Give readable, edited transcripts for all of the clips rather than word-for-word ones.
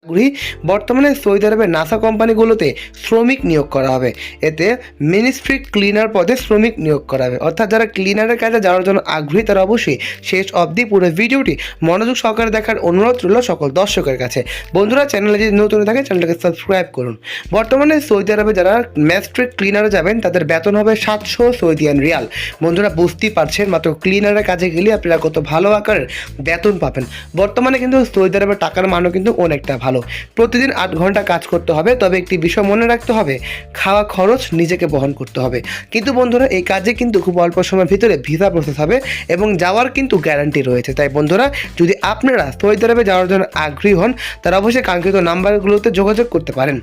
আগ্রহী। বর্তমানে সৌদি আরবের নাসা কোম্পানিগুলোতে শ্রমিক নিয়োগ করা হবে। এতে মিনিস্ট্রি ক্লিনার পদে শ্রমিক নিয়োগ করা হবে। অর্থাৎ যারা ক্লিনারের কাজে যাওয়ার জন্য আগ্রহী তারা অবশ্যই শেষ অবধি পুরো ভিডিওটি মনোযোগ সহকারে দেখার অনুরোধ রইল সকল দর্শকের কাছে। বন্ধুরা, চ্যানেলে যদি নতুন থাকে চ্যানেলটাকে সাবস্ক্রাইব করুন। বর্তমানে সৌদি আরবে যারা ম্যাস্ট্রিক ক্লিনারে যাবেন তাদের বেতন হবে 700 সৌদিয়ান রিয়াল। বন্ধুরা, বুঝতেই পারছেন মাত্র ক্লিনারের কাজে গেলে আপনারা কত ভালো আকারের বেতন পাবেন। বর্তমানে কিন্তু সৌদি আরবের টাকার মানও কিন্তু অনেকটা ভালো। প্রতিদিন 8 ঘন্টা কাজ করতে হবে, তবে একটি বিষয় মনে রাখতে হবে, খাওয়া খরচ নিজেকে বহন করতে হবে। কিন্তু বন্ধুরা, এই কাজে কিন্তু খুব অল্প সময়ের ভিতরে ভিসা প্রসেস হবে এবং যাওয়ার কিন্তু গ্যারান্টি রয়েছে। তাই বন্ধুরা, যদি আপনারা সৌদি আরবে যাওয়ার জন্য আগ্রহী হন তারা অবশ্যই কাঙ্ক্ষিত নাম্বারগুলোতে যোগাযোগ করতে পারেন।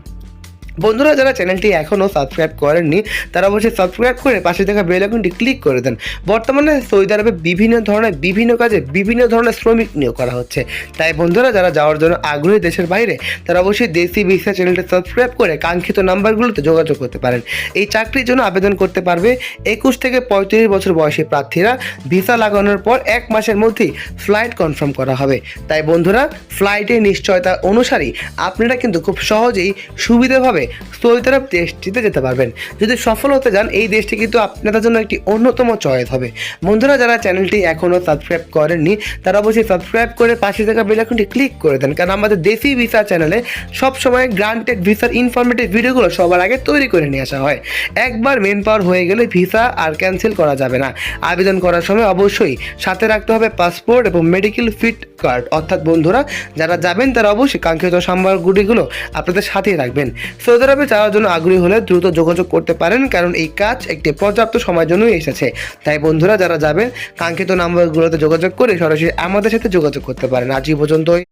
বন্ধুরা, যারা চ্যানেলটি এখনও সাবস্ক্রাইব করেননি তারা অবশ্যই সাবস্ক্রাইব করে পাশে থাকা বেল আইকনটি ক্লিক করে দেন। বর্তমানে সৌদি আরবে বিভিন্ন কাজে বিভিন্ন ধরনের শ্রমিক নিয়োগ করা হচ্ছে। তাই বন্ধুরা, যারা যাওয়ার জন্য আগ্রহী দেশের বাইরে তারা অবশ্যই দেশি ভিসা চ্যানেলটি সাবস্ক্রাইব করে কাঙ্ক্ষিত নাম্বারগুলোতে যোগাযোগ করতে পারেন। এই চাকরির জন্য আবেদন করতে পারবে 21 থেকে 35 বছর বয়সী প্রার্থীরা। ভিসা লাগানোর পর 1 মাসের মধ্যেই ফ্লাইট কনফার্ম করা হবে। তাই বন্ধুরা, ফ্লাইটের নিশ্চয়তা অনুসারেই আপনারা কিন্তু খুব সহজেই সুবিধাভাবে সৌদি আরব দেশটিতে যেতে পারবেন। যদি সফল হতে যান এই দেশটি কিন্তু আপনাদের জন্য একটি অন্যতম চয়েস হবে। বন্ধুরা, যারা চ্যানেলটি এখনও সাবস্ক্রাইব করেননি তারা অবশ্যই সাবস্ক্রাইব করে পাশে থাকা বেল আইকনটি ক্লিক করে দেন, কারণ আমাদের দেশি ভিসা চ্যানেলে সবসময় গ্রান্টেড ভিসার ইনফরমেটিভ ভিডিওগুলো সবার আগে তৈরি করে নিয়ে আসা হয়। একবার মেন পাওয়ার হয়ে গেলে ভিসা আর ক্যান্সেল করা যাবে না। আবেদন করার সময় অবশ্যই সাথে রাখতে হবে পাসপোর্ট এবং মেডিকেল ফিট কার্ড। অর্থাৎ বন্ধুরা, যারা যাবেন তারা অবশ্যই কাঙ্ক্ষিত সামগ্রীগুলো আপনাদের সাথেই রাখবেন। সৌদি আরবে যাওয়ার জন্য আগ্রহী হলে দ্রুত যোগাযোগ করতে পারেন, কারণ এই কাজ একটি পর্যাপ্ত সময়ের জন্যই এসেছে। তাই বন্ধুরা, যারা যাবেন কাঙ্ক্ষিত নাম্বারগুলোতে যোগাযোগ করে সরাসরি আমাদের সাথে যোগাযোগ করতে পারেন। আজ এই পর্যন্তই।